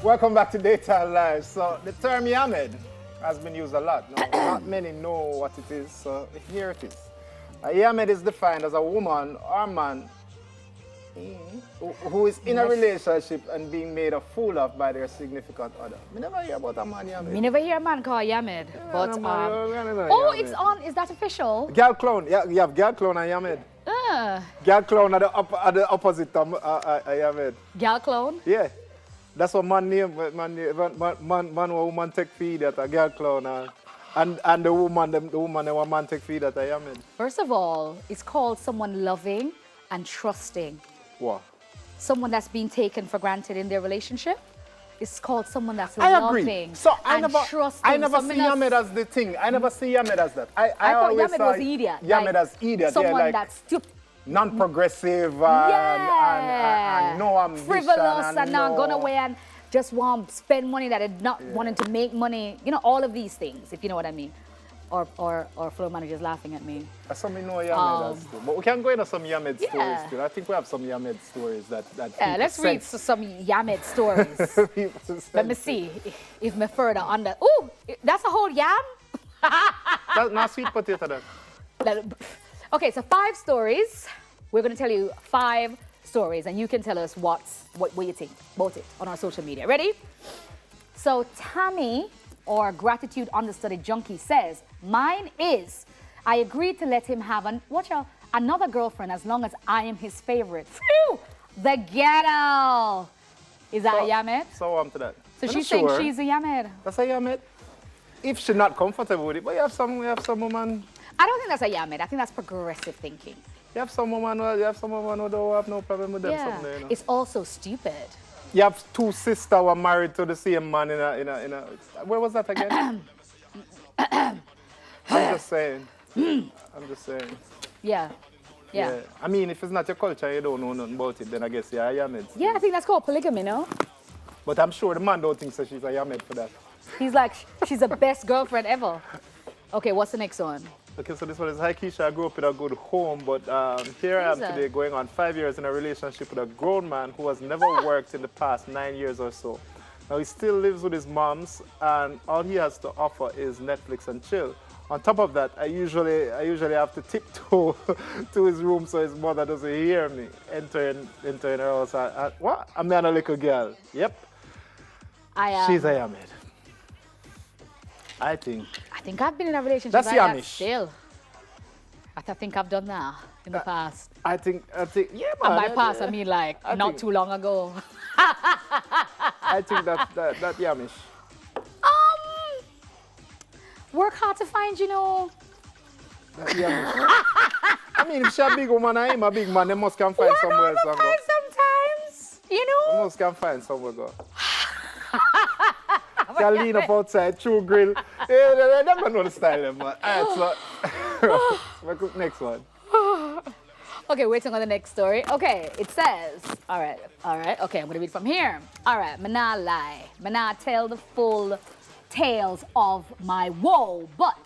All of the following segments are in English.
Welcome back to Daytime Live. So the term Yamhead has been used a lot. Now, not many know what it is, so here it is. A Yamhead is defined as a woman or man who is in a relationship and being made a fool of by their significant other. Me never hear about a man Yamhead. Me never hear a man called Yamhead. But it's on. Is that official? Girl clown. Yeah, you have girl clown and Yamhead. Girl clown are the opposite of Yamhead. Girl clown? Yeah. That's what man name. Man or woman take feed at a girl clown. And the woman and man take feed at a Yamhead. First of all, it's called someone loving and trusting. What? Someone that's being taken for granted in their relationship. It's called someone that's loving. Agree. So I never see Yamhead as the thing. I never see Yamhead as that. I thought always Yamhead was idiot. Yamhead as idiot. Someone like that's stupid. Non-progressive and no ambition. Frivolous and not going away and just want to spend money that is not wanting to make money. You know, all of these things, if you know what I mean. Or floor managers laughing at me. That's something know Yamhead as too. But we can go into some Yamhead stories too. I think we have some Yamhead stories that let's read some Yamhead stories. Let me see if me further on that. Ooh, that's a whole yam? That's not sweet potato then. Okay, so 5 stories. We're going to tell you 5 stories, and you can tell us what you think about it on our social media. Ready? So Tammy, or Gratitude Understudy Junkie, says, mine is, I agreed to let him have another girlfriend as long as I am his favorite. Phew! The ghetto! Is that a Yamhead? So on to that. So she's saying she's a Yamhead. That's a Yamhead. If she's not comfortable with it, but you have some woman. I don't think that's a Yamhead. I think that's progressive thinking. You have some woman who don't have no problem with them. Yeah. You know? It's also stupid. You have 2 sisters who are married to the same man in a where was that again? I'm just saying. Yeah. I mean, if it's not your culture, you don't know nothing about it, then I guess you're a Yamhead. Yeah, I think that's called polygamy, no? But I'm sure the man don't think so she's a Yamhead for that. He's like, she's the best girlfriend ever. Okay, what's the next one? Okay, so this one is, hi Keisha, I grew up in a good home, but here I am today going on 5 years in a relationship with a grown man who has never worked in the past 9 years or so. Now he still lives with his moms and all he has to offer is Netflix and chill. On top of that, I usually have to tiptoe to his room so his mother doesn't hear me entering her house. What? I'm not a little girl. Yep. She's a Yamhead. I think I've been in a relationship that's like that Yamish. Still. I think I've done that in the past. I think, yeah, man. And by past, I mean like not too long ago. I think that Yamish. Work hard to find, you know. That Yamish. I mean, if she's a big woman and him a big man, they must can find somewhere else to go. Sometimes, you know. They must can find somewhere to go. Can lean up outside, true grill. They never know the style them, man. Alright, so next one. Okay, waiting on the next story. Okay, it says, all right, okay, I'm gonna read from here. All right, me nah lie. Me nah tell the full tales of my woe, but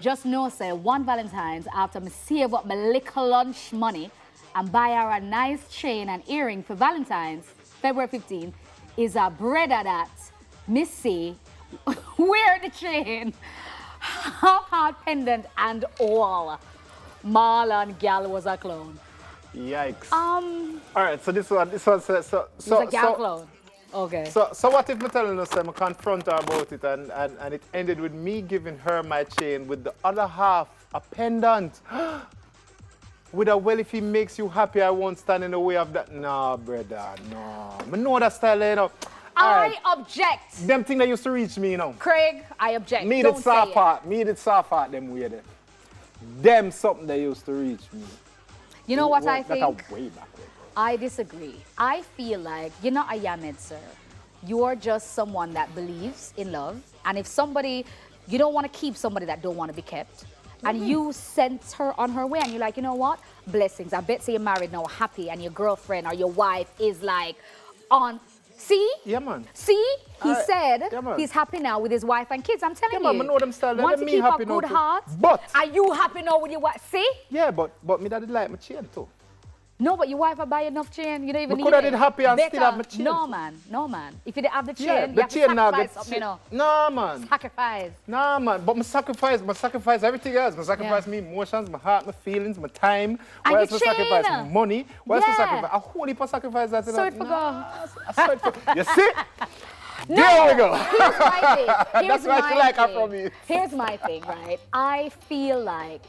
just know, say, one Valentine's after me save up my little lunch money and buy her a nice chain and earring for Valentine's, February 15th, is a brother that Missy wear the chain, half-heart pendant and all. Marlon gal was a clown. Yikes. All right, so this one says so. He's a gal clown. Okay. So what if me telling us I confront her about it and it ended with me giving her my chain with the other half a pendant. With a well, if he makes you happy, I won't stand in the way of that. Nah, brother, no. I know that style, you know. I object. Them thing that used to reach me, you know. Craig, I object. Me did soft part, them way there. Them something that used to reach me. You know what I think? That's way back there. I disagree. I feel like you're not a Yamhead, sir. You're just someone that believes in love. And if somebody, you don't want to keep somebody that don't want to be kept. And you sent her on her way and you're like, you know what? Blessings. I bet say you're married now, happy, and your girlfriend or your wife is like on. See? Yeah, man. See? He said he's happy now with his wife and kids. I'm telling you. Yeah, man, I know them style. Want to keep a good heart? But are you happy now with your wife? See? Yeah, but me daddy like my chain too. No, but your wife will buy enough chain. You don't even I need could have did happy and Better. still have my chain. No, man. No, man. If you didn't have the chain, Yeah, you the have to chain now sacrifice gets something, you know. No, man. Sacrifice. Nah, man, but I sacrifice everything else. I sacrifice my emotions, my heart, my feelings, my time. And Why your else I sacrifice chain. money? Why else I Yeah. sacrifice? A whole heap of sacrifice that. So it for go. You see? No, There we go. Here's my thing. Here's That's what I my like thing. from you. Here's my thing, right? I feel like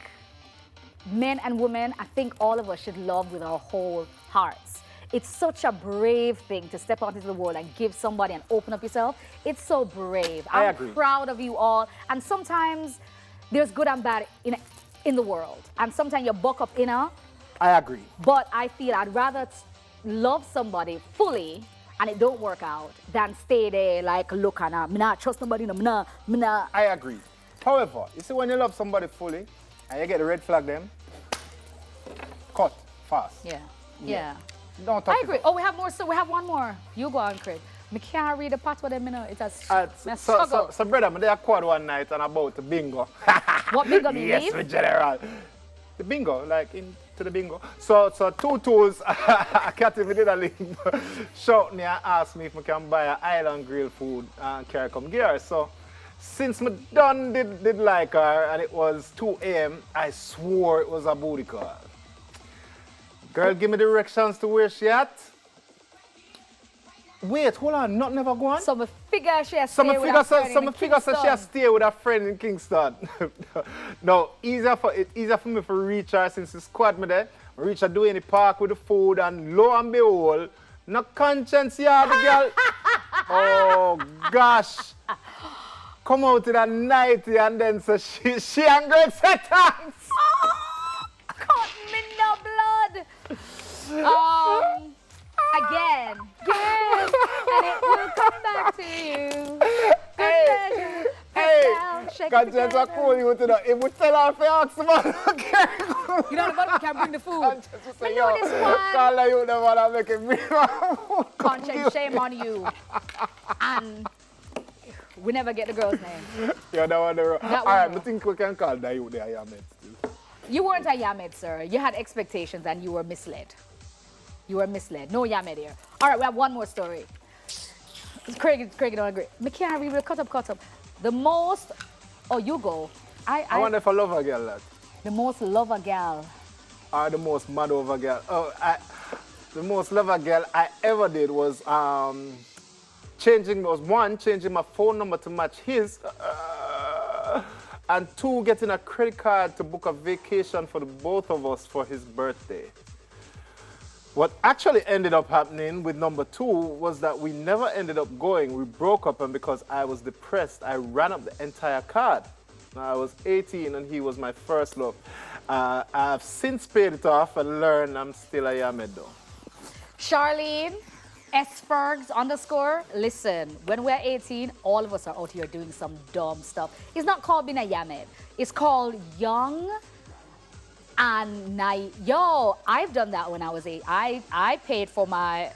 men and women, I think all of us should love with our whole hearts. It's such a brave thing to step out into the world and give somebody and open up yourself. It's so brave. I I'm agree. proud of you all. And sometimes there's good and bad in the world. And sometimes you buck up inner. I agree. But I feel I'd rather love somebody fully and it don't work out than stay there like, look, and me not trust nobody, no, me not. I agree. However, you see when you love somebody fully and you get the red flag them, cut fast. Yeah. Don't talk I agree. Oh, we have more, so we have one more. You go on, Craig. Me can't read the part of them, you know. It's a struggle. So brother, I did quad one night and about the bingo. What bingo mean? Yes, the general. The bingo, like into the bingo. So two tools, I can't even did a link. Shout me and ask me if I can buy an island grill food and carry come gear. So since me done did like her and it was 2 a.m., I swore it was a booty call. Girl, give me directions to where she at. Wait, hold on, nothing never go on? So me figure she has stay with a friend in She has stay with a friend in Kingston. No, easier for me to reach her since the squad me there. I reach her doing the park with the food and lo and behold, no conscience yeah, the girl. Oh gosh. Come out in a nighty and then so she and Greg said thanks. Cut me no blood. Again, yes, and it will come back to you. Hey, conscience are cool, you to know. If we tell her if you ask the man, you know the man can bring the food. Conscience say, know this one. Call her you the man and make it bring her. Conscience, shame on you. And we never get the girl's name. Yeah, that one. All That right, one. I think we can call that you there, Yamhead still. You weren't a Yamhead, sir. You had expectations and you were misled. You were misled. No Yamhead here. All right, we have one more story. Craig don't agree. Me can't read. Cut up. The most. Oh, you go. I wonder if I love a girl that. The most lover gal. Or the most mad over girl. The most lover girl I ever did was changing my phone number to match his, and 2, getting a credit card to book a vacation for the both of us for his birthday. What actually ended up happening with number 2 was that we never ended up going. We broke up, and because I was depressed, I ran up the entire card. I was 18 and he was my first love. I've since paid it off and learned I'm still a Yamhead though. Charlene, Sfergs _. Listen, when we're 18, all of us are out here doing some dumb stuff. It's not called being a Yamhead. It's called young and naive. Yo, I've done that when I was 8. I paid for my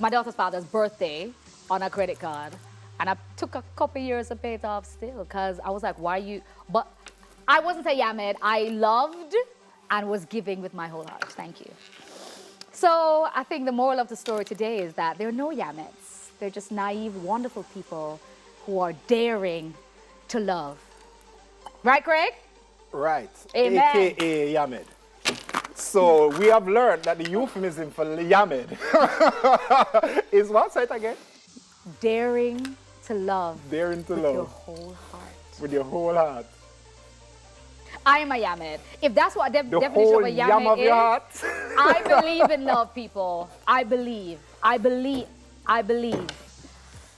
daughter's father's birthday on a credit card. And I took a couple years to pay it off still because I was like, why you? But I wasn't a Yamhead. I loved and was giving with my whole heart. Thank you. So I think the moral of the story today is that there are no Yamheads. They're just naive, wonderful people who are daring to love. Right, Craig? Right. Amen. AKA Yamhead. So we have learned that the euphemism for Yamhead is what? Say it again. Daring to love. Daring to with love. your whole heart. With your whole heart. I am a Yamhead. If that's what The definition whole of a yam Yamhead of your heart. I believe in love, people. I believe.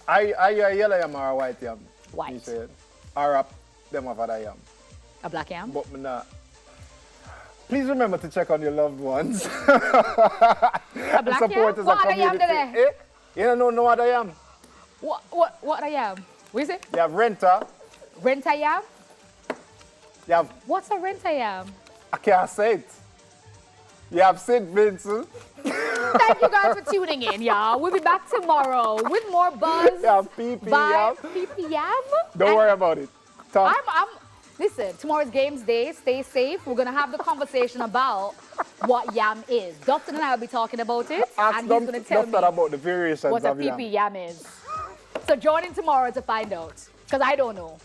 Are you a yellow yam or a white yam? White. You said. Or them of other yam. A black yam? But me not. Please remember to check on your loved ones. A black yam? What other yam today? Eh? You don't know no other yam. What other yam? What is it? You have renter. Renta yam? You have, What's a renta yam? I can't say it. You have St. Vincent. Thank you guys for tuning in, y'all. We'll be back tomorrow with more buzz. You have PP yam. PP yam? Don't worry about it. Talk. Listen, tomorrow's games day. Stay safe. We're going to have the conversation about what yam is. Dustin and I will be talking about it. Ask and he's going to tell me about the variations what a of yam. PP yam is. So join in tomorrow to find out. Because I don't know.